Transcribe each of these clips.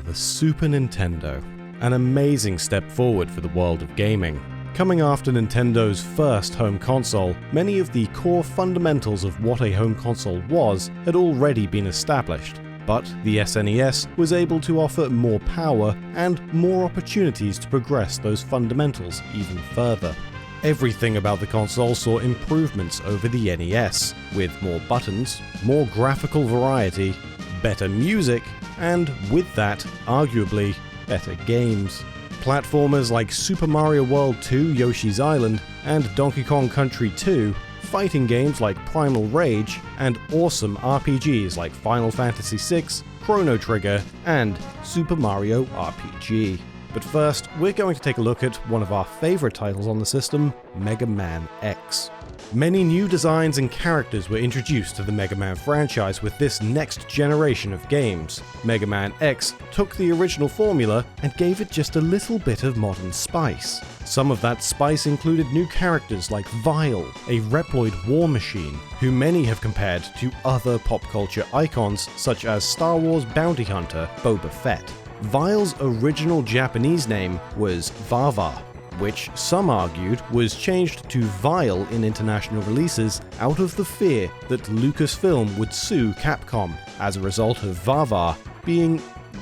the Super Nintendo. An amazing step forward for the world of gaming. Coming after Nintendo's first home console, many of the core fundamentals of what a home console was had already been established, but the SNES was able to offer more power and more opportunities to progress those fundamentals even further. Everything about the console saw improvements over the NES, with more buttons, more graphical variety, better music, and with that, arguably, better games. Platformers like Super Mario World 2 Yoshi's Island and Donkey Kong Country 2, fighting games like Primal Rage, and awesome RPGs like Final Fantasy VI, Chrono Trigger, and Super Mario RPG. But first, we're going to take a look at one of our favourite titles on the system, Mega Man X. Many new designs and characters were introduced to the Mega Man franchise with this next generation of games. Mega Man X took the original formula and gave it just a little bit of modern spice. Some of that spice included new characters like Vile, a Reploid war machine, who many have compared to other pop culture icons such as Star Wars bounty hunter Boba Fett. Vile's original Japanese name was Vava, which some argued was changed to Vile in international releases out of the fear that Lucasfilm would sue Capcom as a result of Vava being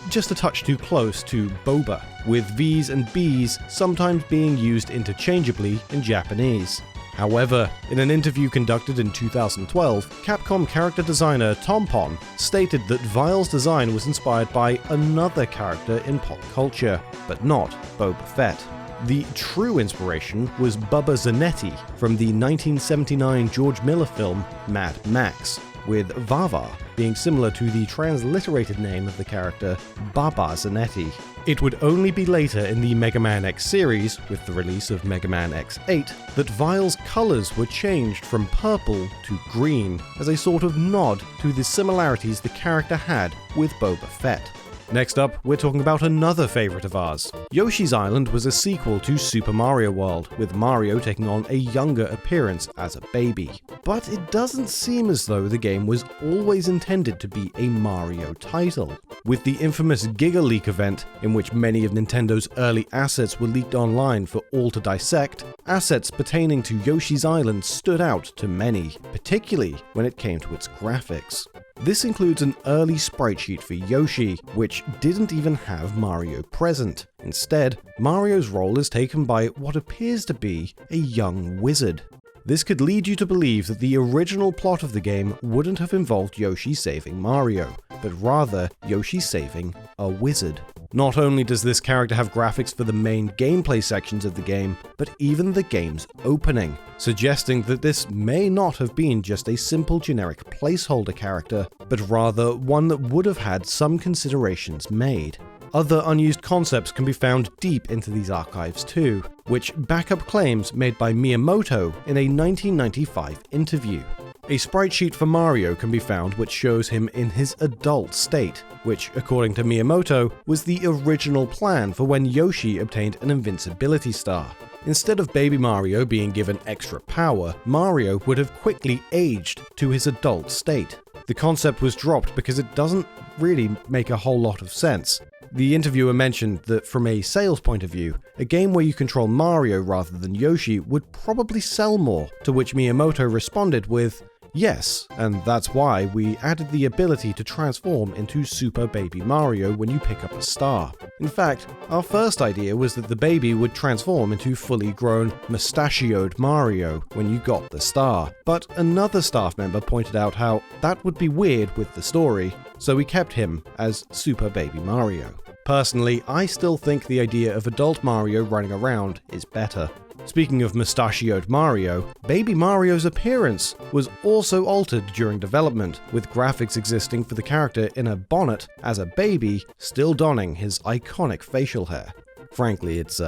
just a touch too close to Boba, with V's and B's sometimes being used interchangeably in Japanese. However, in an interview conducted in 2012, Capcom character designer Tom Pon stated that Vile's design was inspired by another character in pop culture, but not Boba Fett. The true inspiration was Bubba Zanetti from the 1979 George Miller film Mad Max, with Vava being similar to the transliterated name of the character Baba Zanetti. It would only be later in the Mega Man X series, with the release of Mega Man X8, that Vile's colours were changed from purple to green as a sort of nod to the similarities the character had with Boba Fett. Next up, we're talking about another favourite of ours. Yoshi's Island was a sequel to Super Mario World, with Mario taking on a younger appearance as a baby. But it doesn't seem as though the game was always intended to be a Mario title. With the infamous Giga Leak event, in which many of Nintendo's early assets were leaked online for all to dissect, assets pertaining to Yoshi's Island stood out to many, particularly when it came to its graphics. This includes an early sprite sheet for Yoshi, which didn't even have Mario present. Instead, Mario's role is taken by what appears to be a young wizard. This could lead you to believe that the original plot of the game wouldn't have involved Yoshi saving Mario, but rather Yoshi saving a wizard. Not only does this character have graphics for the main gameplay sections of the game, but even the game's opening, suggesting that this may not have been just a simple generic placeholder character, but rather one that would have had some considerations made. Other unused concepts can be found deep into these archives too, which back up claims made by Miyamoto in a 1995 interview. A sprite sheet for Mario can be found which shows him in his adult state, which, according to Miyamoto, was the original plan for when Yoshi obtained an invincibility star. Instead of baby Mario being given extra power, Mario would have quickly aged to his adult state. The concept was dropped because it doesn't really make a whole lot of sense. The interviewer mentioned that from a sales point of view, a game where you control Mario rather than Yoshi would probably sell more, to which Miyamoto responded with, "Yes, and that's why we added the ability to transform into Super Baby Mario when you pick up a star. In fact, our first idea was that the baby would transform into fully grown, mustachioed Mario when you got the star. But another staff member pointed out how that would be weird with the story, so we kept him as Super Baby Mario. Personally, I still think the idea of adult Mario running around is better." Speaking of mustachioed Mario, Baby Mario's appearance was also altered during development, with graphics existing for the character in a bonnet as a baby, still donning his iconic facial hair. Frankly, it's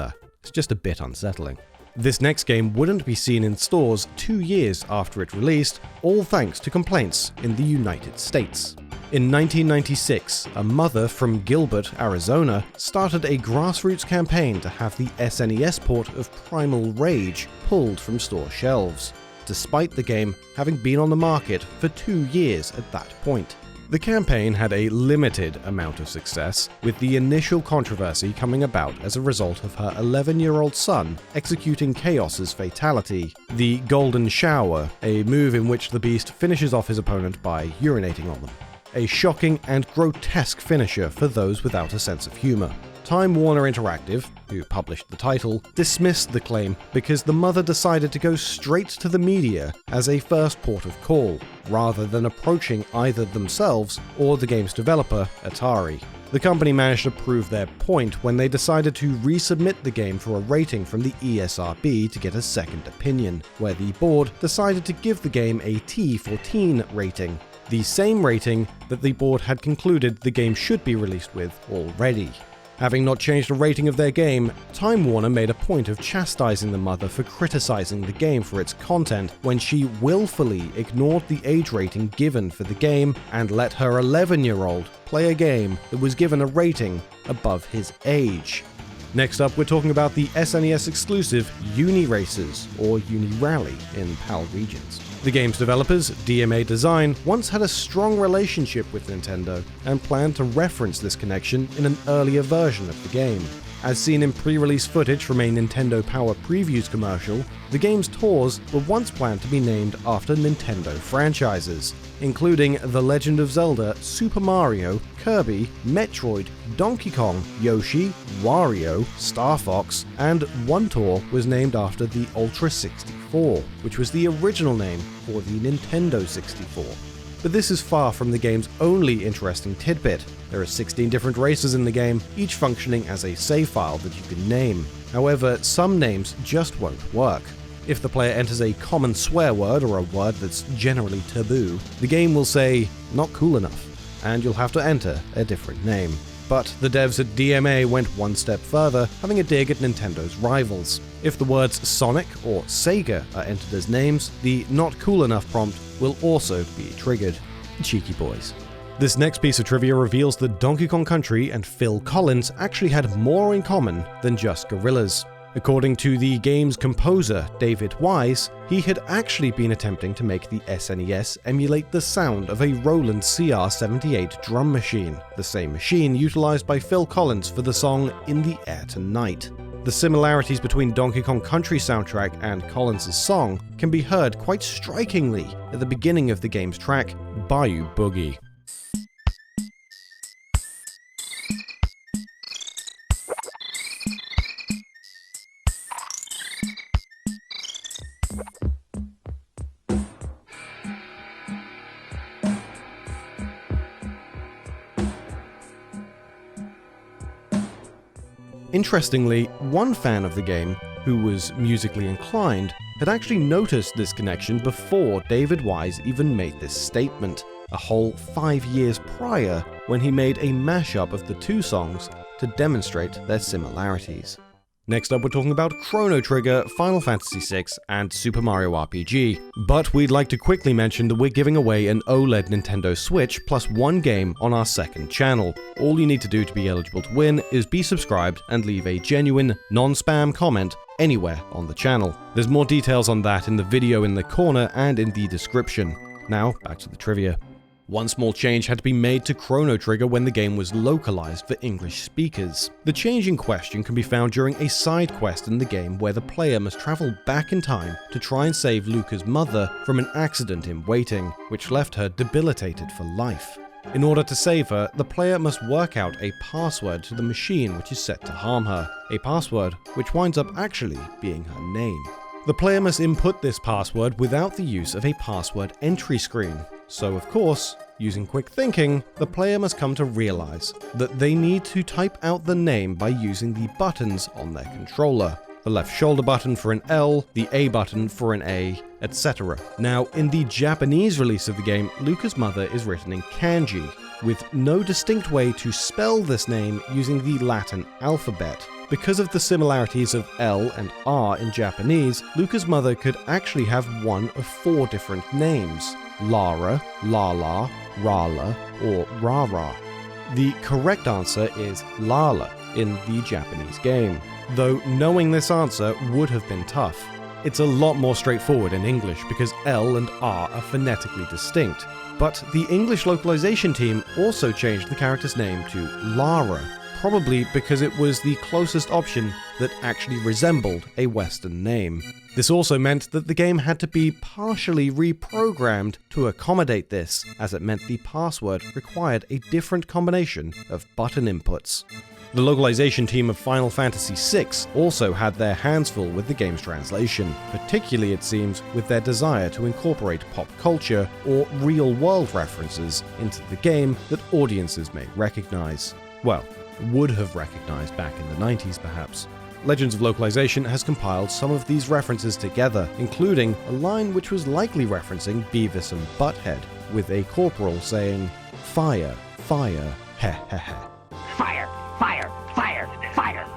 just a bit unsettling. This next game wouldn't be seen in stores 2 years after it released, all thanks to complaints in the United States. In 1996, a mother from Gilbert, Arizona, started a grassroots campaign to have the SNES port of Primal Rage pulled from store shelves, despite the game having been on the market for 2 years at that point. The campaign had a limited amount of success, with the initial controversy coming about as a result of her 11-year-old son executing Chaos's fatality, the Golden Shower, a move in which the beast finishes off his opponent by urinating on them. A shocking and grotesque finisher for those without a sense of humor. Time Warner Interactive, who published the title, dismissed the claim because the mother decided to go straight to the media as a first port of call, rather than approaching either themselves or the game's developer, Atari. The company managed to prove their point when they decided to resubmit the game for a rating from the ESRB to get a second opinion, where the board decided to give the game a T14 rating, the same rating that the board had concluded the game should be released with already. Having not changed the rating of their game, Time Warner made a point of chastising the mother for criticizing the game for its content when she willfully ignored the age rating given for the game and let her 11-year-old play a game that was given a rating above his age. Next up, we're talking about the SNES exclusive Uni Races, or Uni Rally in PAL regions. The game's developers, DMA Design, once had a strong relationship with Nintendo and planned to reference this connection in an earlier version of the game. As seen in pre-release footage from a Nintendo Power Previews commercial, the game's tours were once planned to be named after Nintendo franchises, including The Legend of Zelda, Super Mario, Kirby, Metroid, Donkey Kong, Yoshi, Wario, Star Fox, and one tour was named after the Ultra 64, which was the original name for the Nintendo 64. But this is far from the game's only interesting tidbit. There are 16 different races in the game, each functioning as a save file that you can name. However, some names just won't work. If the player enters a common swear word or a word that's generally taboo, the game will say, "not cool enough," and you'll have to enter a different name. But the devs at DMA went one step further, having a dig at Nintendo's rivals. If the words Sonic or Sega are entered as names, the "not cool enough" prompt will also be triggered. Cheeky boys. This next piece of trivia reveals that Donkey Kong Country and Phil Collins actually had more in common than just gorillas. According to the game's composer, David Wise, he had actually been attempting to make the SNES emulate the sound of a Roland CR-78 drum machine, the same machine utilized by Phil Collins for the song In the Air Tonight. The similarities between Donkey Kong Country soundtrack and Collins' song can be heard quite strikingly at the beginning of the game's track, Bayou Boogie. Interestingly, one fan of the game, who was musically inclined, had actually noticed this connection before David Wise even made this statement, a whole 5 years prior, when he made a mashup of the two songs to demonstrate their similarities. Next up, we're talking about Chrono Trigger, Final Fantasy VI, and Super Mario RPG. But we'd like to quickly mention that we're giving away an OLED Nintendo Switch plus one game on our second channel. All you need to do to be eligible to win is be subscribed and leave a genuine, non-spam comment anywhere on the channel. There's more details on that in the video in the corner and in the description. Now, back to the trivia. One small change had to be made to Chrono Trigger when the game was localized for English speakers. The change in question can be found during a side quest in the game where the player must travel back in time to try and save Luca's mother from an accident in waiting, which left her debilitated for life. In order to save her, the player must work out a password to the machine which is set to harm her, a password which winds up actually being her name. The player must input this password without the use of a password entry screen. So of course, using quick thinking, the player must come to realize that they need to type out the name by using the buttons on their controller. The left shoulder button for an L, the A button for an A, etc. Now, in the Japanese release of the game, Luca's mother is written in kanji, with no distinct way to spell this name using the Latin alphabet. Because of the similarities of L and R in Japanese, Luca's mother could actually have one of 4 different names: Lara, Lala, Rala, or Rara. The correct answer is Lala in the Japanese game, though knowing this answer would have been tough. It's a lot more straightforward in English because L and R are phonetically distinct. But the English localization team also changed the character's name to Lara, probably because it was the closest option that actually resembled a Western name. This also meant that the game had to be partially reprogrammed to accommodate this, as it meant the password required a different combination of button inputs. The localization team of Final Fantasy VI also had their hands full with the game's translation, particularly it seems with their desire to incorporate pop culture or real-world references into the game that audiences may recognize. Well, would have recognized back in the 90s perhaps. Legends of Localization has compiled some of these references together, including a line which was likely referencing Beavis and Butthead, with a corporal saying, "Fire, fire, heh heh heh." Fire, fire, fire, fire.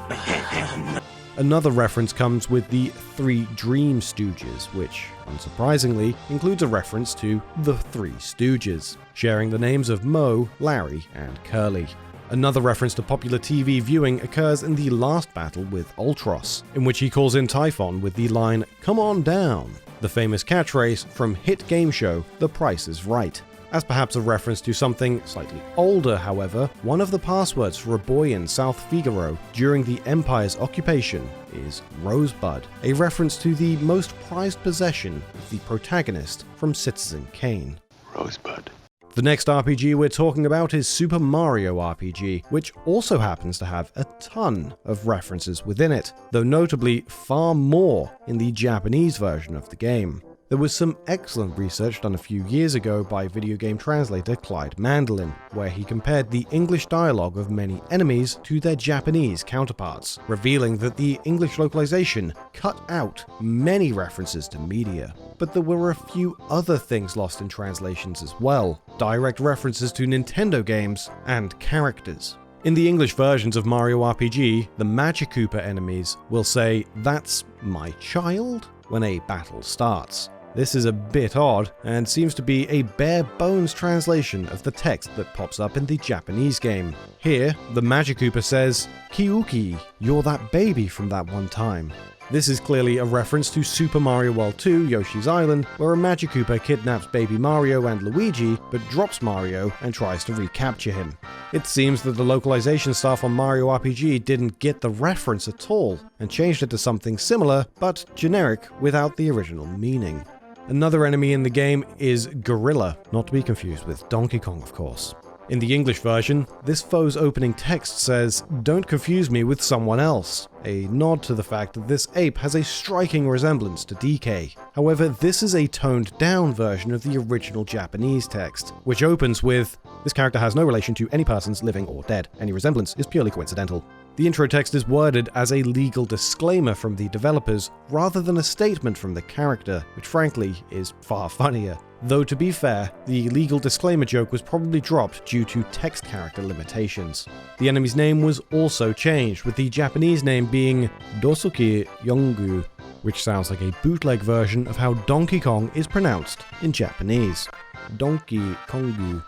Another reference comes with the Three Dream Stooges, which, unsurprisingly, includes a reference to the Three Stooges, sharing the names of Moe, Larry, and Curly. Another reference to popular TV viewing occurs in the last battle with Ultros, in which he calls in Typhon with the line, "Come on down," the famous catchphrase from hit game show The Price is Right. As perhaps a reference to something slightly older, however, one of the passwords for a boy in South Figaro during the Empire's occupation is Rosebud, a reference to the most prized possession of the protagonist from Citizen Kane. Rosebud. The next RPG we're talking about is Super Mario RPG, which also happens to have a ton of references within it, though notably far more in the Japanese version of the game. There was some excellent research done a few years ago by video game translator Clyde Mandelin, where he compared the English dialogue of many enemies to their Japanese counterparts, revealing that the English localization cut out many references to media. But there were a few other things lost in translations as well, direct references to Nintendo games and characters. In the English versions of Mario RPG, the Magikoopa enemies will say, "That's my child?" when a battle starts. This is a bit odd, and seems to be a bare-bones translation of the text that pops up in the Japanese game. Here, the Magikoopa says, "Kyuki, you're that baby from that one time." This is clearly a reference to Super Mario World 2 Yoshi's Island, where a Magikoopa kidnaps baby Mario and Luigi, but drops Mario and tries to recapture him. It seems that the localization staff on Mario RPG didn't get the reference at all, and changed it to something similar, but generic without the original meaning. Another enemy in the game is Gorilla, not to be confused with Donkey Kong of course. In the English version, this foe's opening text says, "Don't confuse me with someone else," a nod to the fact that this ape has a striking resemblance to DK. However, this is a toned-down version of the original Japanese text, which opens with, "This character has no relation to any persons living or dead. Any resemblance is purely coincidental." The intro text is worded as a legal disclaimer from the developers, rather than a statement from the character, which frankly is far funnier. Though to be fair, the legal disclaimer joke was probably dropped due to text character limitations. The enemy's name was also changed, with the Japanese name being Dosuke Yongu, which sounds like a bootleg version of how Donkey Kong is pronounced in Japanese. Donkey Kongu.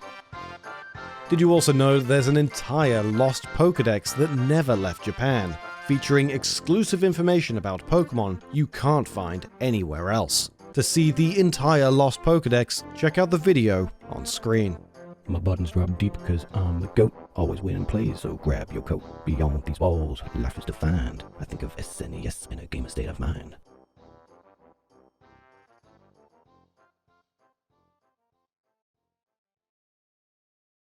Did you also know that there's an entire lost Pokédex that never left Japan, featuring exclusive information about Pokémon you can't find anywhere else? To see the entire lost Pokédex, check out the video on screen. My buttons drop deep because I'm the GOAT. Always win and play, so grab your coat. Beyond these walls, life is defined. I think of SNES in a gamer state of mind.